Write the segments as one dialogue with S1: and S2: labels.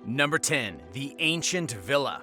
S1: Number 10. The Ancient Villa.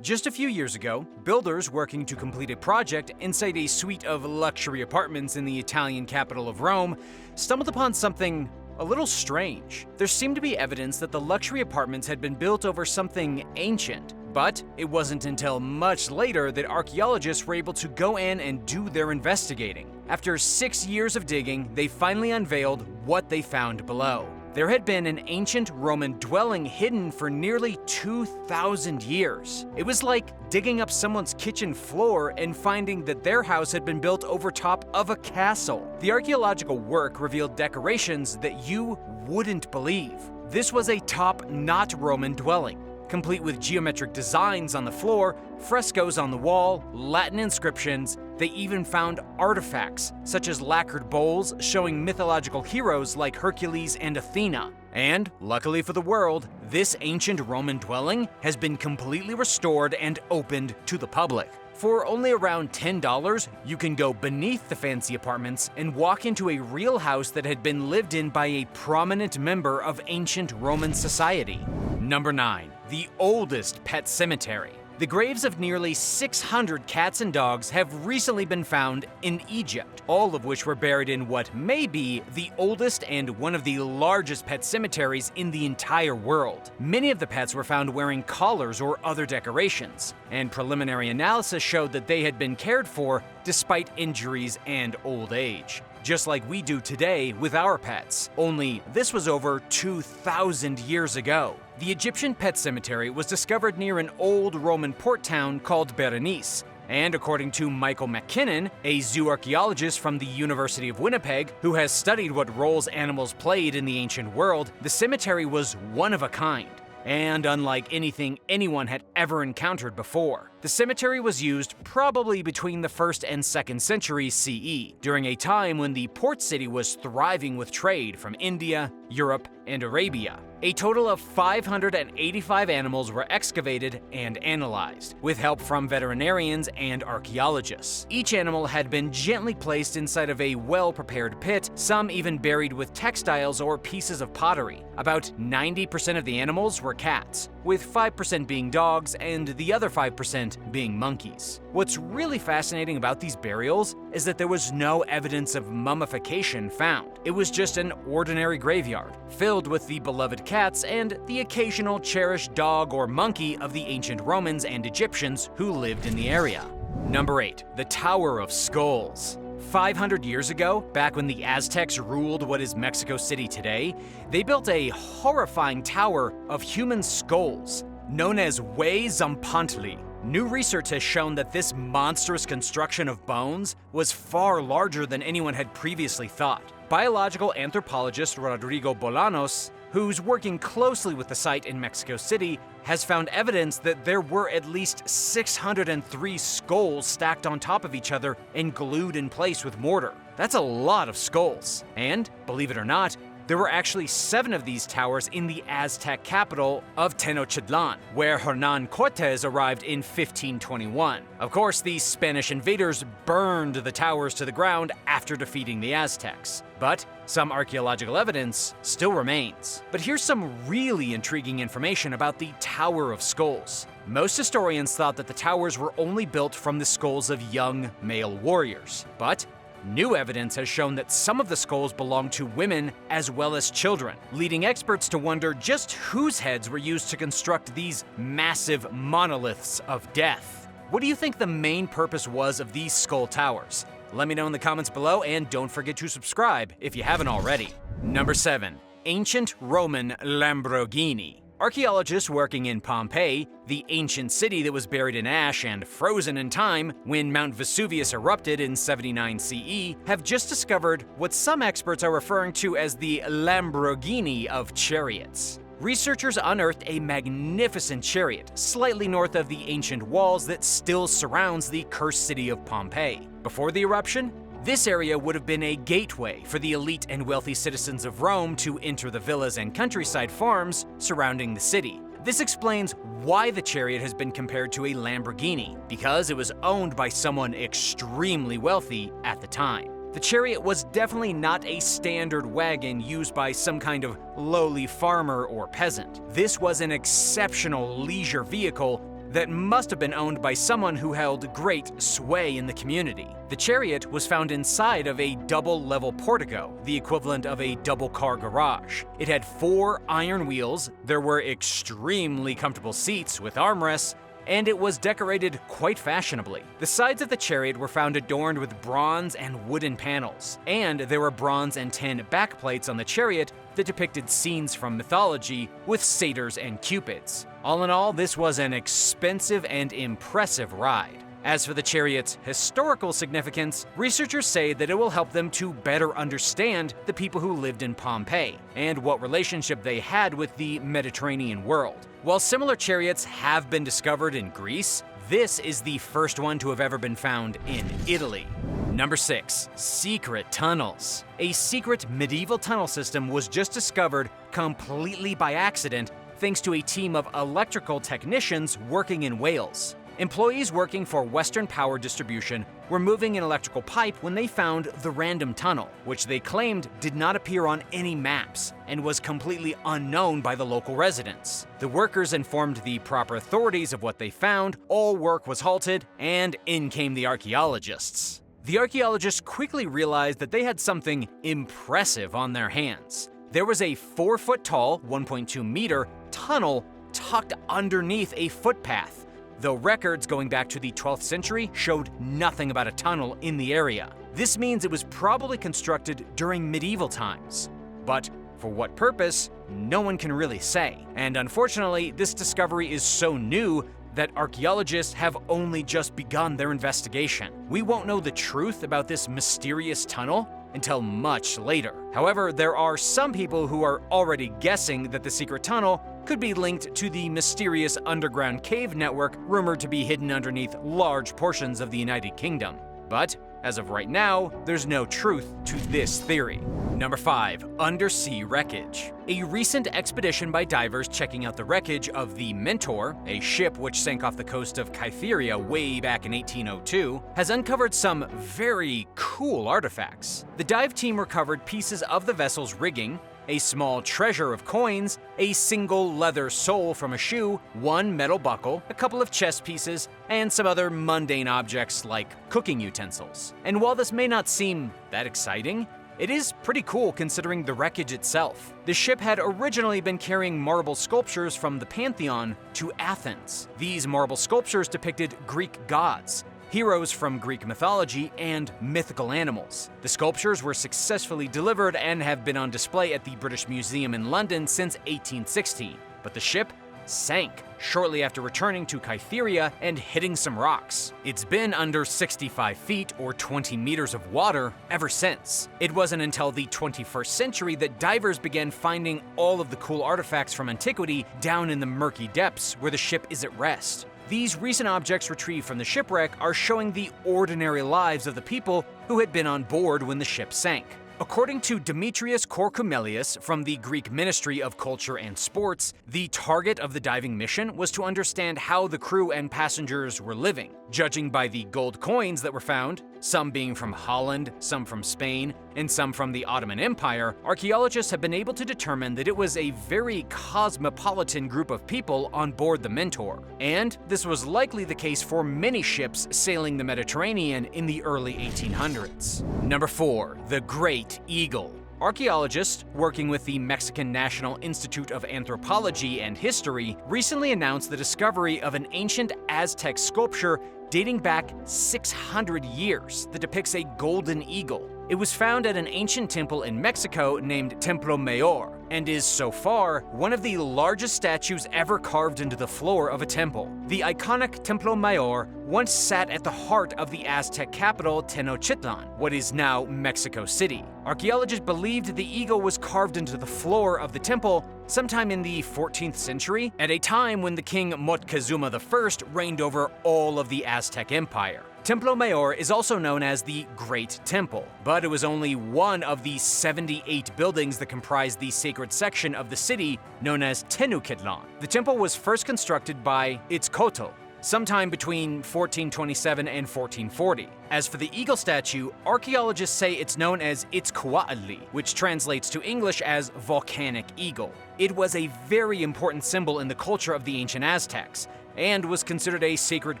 S1: Just a few years ago, builders working to complete a project inside a suite of luxury apartments in the Italian capital of Rome stumbled upon something a little strange. There seemed to be evidence that the luxury apartments had been built over something ancient, but it wasn't until much later that archaeologists were able to go in and do their investigating. After 6 years of digging, they finally unveiled what they found below. There had been an ancient Roman dwelling hidden for nearly 2,000 years. It was like digging up someone's kitchen floor and finding that their house had been built over top of a castle. The archaeological work revealed decorations that you wouldn't believe. This was a top-notch Roman dwelling, complete with geometric designs on the floor, frescoes on the wall, Latin inscriptions. They even found artifacts, such as lacquered bowls showing mythological heroes like Hercules and Athena. And, luckily for the world, this ancient Roman dwelling has been completely restored and opened to the public. For only around $10, you can go beneath the fancy apartments and walk into a real house that had been lived in by a prominent member of ancient Roman society. Number 9. The oldest pet cemetery. The graves of nearly 600 cats and dogs have recently been found in Egypt, all of which were buried in what may be the oldest and one of the largest pet cemeteries in the entire world. Many of the pets were found wearing collars or other decorations, and preliminary analysis showed that they had been cared for despite injuries and old age, just like we do today with our pets, only this was over 2,000 years ago. The Egyptian pet cemetery was discovered near an old Roman port town called Berenice, and according to Michael McKinnon, a zoo archaeologist from the University of Winnipeg who has studied what roles animals played in the ancient world, the cemetery was one of a kind, and unlike anything anyone had ever encountered before. The cemetery was used probably between the 1st and 2nd centuries CE, during a time when the port city was thriving with trade from India, Europe, and Arabia. A total of 585 animals were excavated and analyzed, with help from veterinarians and archaeologists. Each animal had been gently placed inside of a well-prepared pit, some even buried with textiles or pieces of pottery. About 90% of the animals were cats, with 5% being dogs and the other 5% being monkeys. What's really fascinating about these burials is that there was no evidence of mummification found. It was just an ordinary graveyard, filled with the beloved cats and the occasional cherished dog or monkey of the ancient Romans and Egyptians who lived in the area. Number 8. The Tower of Skulls. 500 years ago, back when the Aztecs ruled what is Mexico City today, they built a horrifying tower of human skulls, known as Huayzampantli. New research has shown that this monstrous construction of bones was far larger than anyone had previously thought. Biological anthropologist Rodrigo Bolanos, who's working closely with the site in Mexico City, has found evidence that there were at least 603 skulls stacked on top of each other and glued in place with mortar. That's a lot of skulls. And, believe it or not, there were actually 7 of these towers in the Aztec capital of Tenochtitlan, where Hernan Cortes arrived in 1521. Of course, these Spanish invaders burned the towers to the ground after defeating the Aztecs. But some archaeological evidence still remains. But here's some really intriguing information about the Tower of Skulls. Most historians thought that the towers were only built from the skulls of young male warriors. But new evidence has shown that some of the skulls belonged to women as well as children, leading experts to wonder just whose heads were used to construct these massive monoliths of death. What do you think the main purpose was of these skull towers? Let me know in the comments below, and don't forget to subscribe if you haven't already. Number 7. Ancient Roman Lamborghini. Archaeologists working in Pompeii, the ancient city that was buried in ash and frozen in time when Mount Vesuvius erupted in 79 CE, have just discovered what some experts are referring to as the Lamborghini of chariots. Researchers unearthed a magnificent chariot slightly north of the ancient walls that still surrounds the cursed city of Pompeii. Before the eruption, this area would have been a gateway for the elite and wealthy citizens of Rome to enter the villas and countryside farms surrounding the city. This explains why the chariot has been compared to a Lamborghini, because it was owned by someone extremely wealthy at the time. The chariot was definitely not a standard wagon used by some kind of lowly farmer or peasant. This was an exceptional leisure vehicle that must have been owned by someone who held great sway in the community. The chariot was found inside of a double-level portico, the equivalent of a double-car garage. It had 4 iron wheels, there were extremely comfortable seats with armrests, and it was decorated quite fashionably. The sides of the chariot were found adorned with bronze and wooden panels, and there were bronze and tin backplates on the chariot that depicted scenes from mythology with satyrs and cupids. All in all, this was an expensive and impressive ride. As for the chariot's historical significance, researchers say that it will help them to better understand the people who lived in Pompeii and what relationship they had with the Mediterranean world. While similar chariots have been discovered in Greece, this is the first one to have ever been found in Italy. Number 6. Secret tunnels. A secret medieval tunnel system was just discovered completely by accident thanks to a team of electrical technicians working in Wales. Employees working for Western Power Distribution were moving an electrical pipe when they found the random tunnel, which they claimed did not appear on any maps and was completely unknown by the local residents. The workers informed the proper authorities of what they found, all work was halted, and in came the archaeologists. The archaeologists quickly realized that they had something impressive on their hands. There was a 4-foot-tall, 1.2-meter tunnel tucked underneath a footpath, though records going back to the 12th century showed nothing about a tunnel in the area. This means it was probably constructed during medieval times. But for what purpose, no one can really say. And unfortunately, this discovery is so new that archaeologists have only just begun their investigation. We won't know the truth about this mysterious tunnel until much later. However, there are some people who are already guessing that the secret tunnel could be linked to the mysterious underground cave network rumored to be hidden underneath large portions of the United Kingdom. But as of right now, there's no truth to this theory. Number 5. Undersea wreckage. A recent expedition by divers checking out the wreckage of the Mentor, a ship which sank off the coast of Cytherea way back in 1802, has uncovered some very cool artifacts. The dive team recovered pieces of the vessel's rigging, a small treasure of coins, a single leather sole from a shoe, 1 metal buckle, a couple of chess pieces, and some other mundane objects like cooking utensils. And while this may not seem that exciting, it is pretty cool considering the wreckage itself. The ship had originally been carrying marble sculptures from the Pantheon to Athens. These marble sculptures depicted Greek gods, heroes from Greek mythology, and mythical animals. The sculptures were successfully delivered and have been on display at the British Museum in London since 1816. But the ship sank shortly after returning to Cytherea and hitting some rocks. It's been under 65 feet or 20 meters of water ever since. It wasn't until the 21st century that divers began finding all of the cool artifacts from antiquity down in the murky depths where the ship is at rest. These recent objects retrieved from the shipwreck are showing the ordinary lives of the people who had been on board when the ship sank. According to Demetrius Korkoumelius from the Greek Ministry of Culture and Sports, the target of the diving mission was to understand how the crew and passengers were living. Judging by the gold coins that were found, some being from Holland, some from Spain, and some from the Ottoman Empire, archaeologists have been able to determine that it was a very cosmopolitan group of people on board the Mentor. And this was likely the case for many ships sailing the Mediterranean in the early 1800s. Number 4. The Great Eagle. Archaeologists working with the Mexican National Institute of Anthropology and History recently announced the discovery of an ancient Aztec sculpture dating back 600 years that depicts a golden eagle. It was found at an ancient temple in Mexico named Templo Mayor, and is so far one of the largest statues ever carved into the floor of a temple. The iconic Templo Mayor once sat at the heart of the Aztec capital Tenochtitlan, what is now Mexico City. Archaeologists believed the eagle was carved into the floor of the temple sometime in the 14th century, at a time when the king Moctezuma I reigned over all of the Aztec Empire. Templo Mayor is also known as the Great Temple, but it was only one of the 78 buildings that comprised the sacred section of the city known as Tenochtitlan. The temple was first constructed by Itzcoatl, sometime between 1427 and 1440. As for the eagle statue, archaeologists say it's known as Itzcoatl, which translates to English as volcanic eagle. It was a very important symbol in the culture of the ancient Aztecs, and was considered a sacred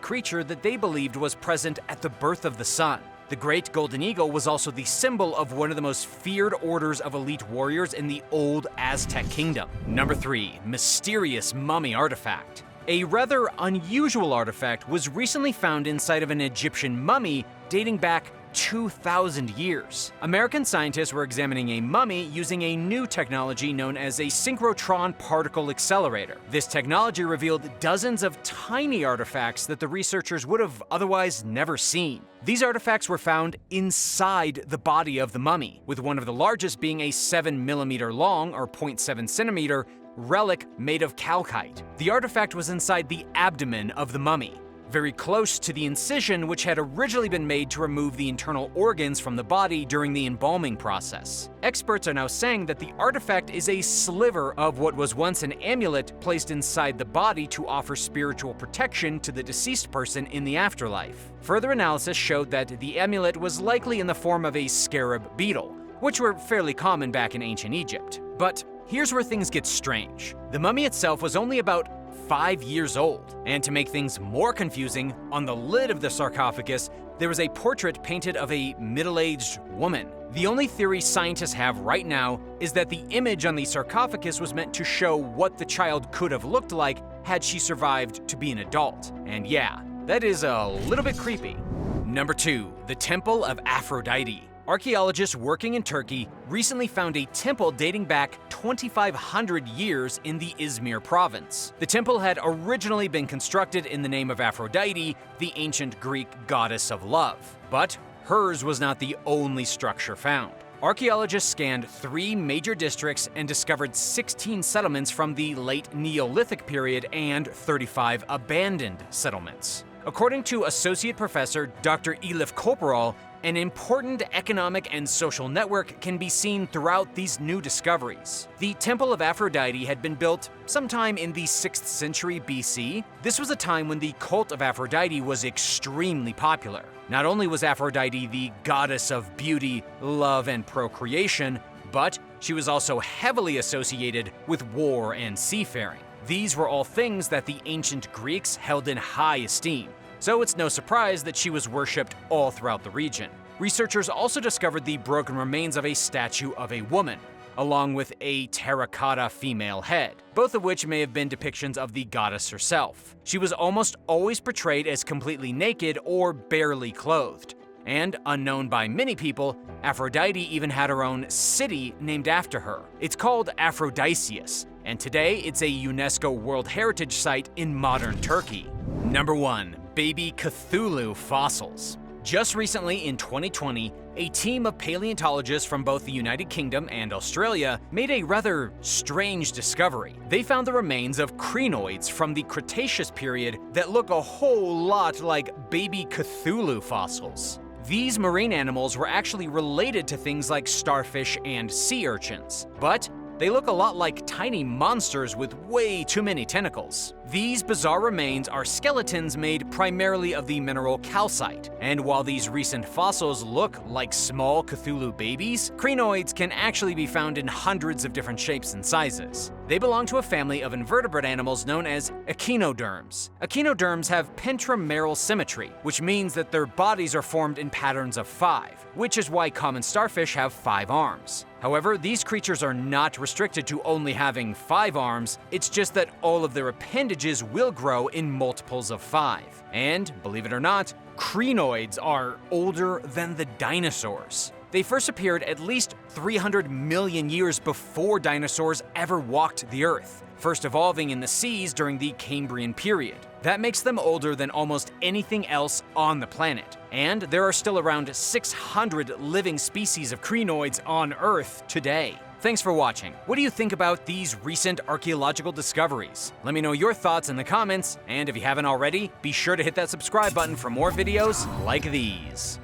S1: creature that they believed was present at the birth of the sun. The great golden eagle was also the symbol of one of the most feared orders of elite warriors in the old Aztec kingdom. Number 3. Mysterious mummy artifact. A rather unusual artifact was recently found inside of an Egyptian mummy dating back 2,000 years. American scientists were examining a mummy using a new technology known as a synchrotron particle accelerator. This technology revealed dozens of tiny artifacts that the researchers would have otherwise never seen. These artifacts were found inside the body of the mummy, with one of the largest being a 7mm long, or 0.7 centimeter, relic made of calcite. The artifact was inside the abdomen of the mummy, very close to the incision which had originally been made to remove the internal organs from the body during the embalming process. Experts are now saying that the artifact is a sliver of what was once an amulet placed inside the body to offer spiritual protection to the deceased person in the afterlife. Further analysis showed that the amulet was likely in the form of a scarab beetle, which were fairly common back in ancient Egypt. But here's where things get strange. The mummy itself was only about 5 years old, and to make things more confusing, on the lid of the sarcophagus, there was a portrait painted of a middle-aged woman. The only theory scientists have right now is that the image on the sarcophagus was meant to show what the child could have looked like had she survived to be an adult. And yeah, that is a little bit creepy. Number 2. The Temple of Aphrodite. Archaeologists working in Turkey recently found a temple dating back 2,500 years in the Izmir province. The temple had originally been constructed in the name of Aphrodite, the ancient Greek goddess of love. But hers was not the only structure found. Archaeologists scanned 3 major districts and discovered 16 settlements from the late Neolithic period and 35 abandoned settlements. According to Associate Professor Dr. Elif Koparal, an important economic and social network can be seen throughout these new discoveries. The Temple of Aphrodite had been built sometime in the 6th century BC. This was a time when the cult of Aphrodite was extremely popular. Not only was Aphrodite the goddess of beauty, love, and procreation, but she was also heavily associated with war and seafaring. These were all things that the ancient Greeks held in high esteem, so it's no surprise that she was worshipped all throughout the region. Researchers also discovered the broken remains of a statue of a woman, along with a terracotta female head, both of which may have been depictions of the goddess herself. She was almost always portrayed as completely naked or barely clothed. And, unknown by many people, Aphrodite even had her own city named after her. It's called Aphrodisias, and today it's a UNESCO World Heritage Site in modern Turkey. Number 1. Baby Cthulhu fossils. Just recently, in 2020, a team of paleontologists from both the United Kingdom and Australia made a rather strange discovery. They found the remains of crinoids from the Cretaceous period that look a whole lot like baby Cthulhu fossils. These marine animals were actually related to things like starfish and sea urchins, but they look a lot like tiny monsters with way too many tentacles. These bizarre remains are skeletons made primarily of the mineral calcite, and while these recent fossils look like small Cthulhu babies, crinoids can actually be found in hundreds of different shapes and sizes. They belong to a family of invertebrate animals known as echinoderms. Echinoderms have pentrameral symmetry, which means that their bodies are formed in patterns of 5, which is why common starfish have 5 arms. However, these creatures are not restricted to only having 5 arms, it's just that all of their appendages will grow in multiples of 5. And, believe it or not, crinoids are older than the dinosaurs. They first appeared at least 300 million years before dinosaurs ever walked the Earth, first evolving in the seas during the Cambrian period. That makes them older than almost anything else on the planet. And there are still around 600 living species of crinoids on Earth today. Thanks for watching. What do you think about these recent archaeological discoveries? Let me know your thoughts in the comments, and if you haven't already, be sure to hit that subscribe button for more videos like these.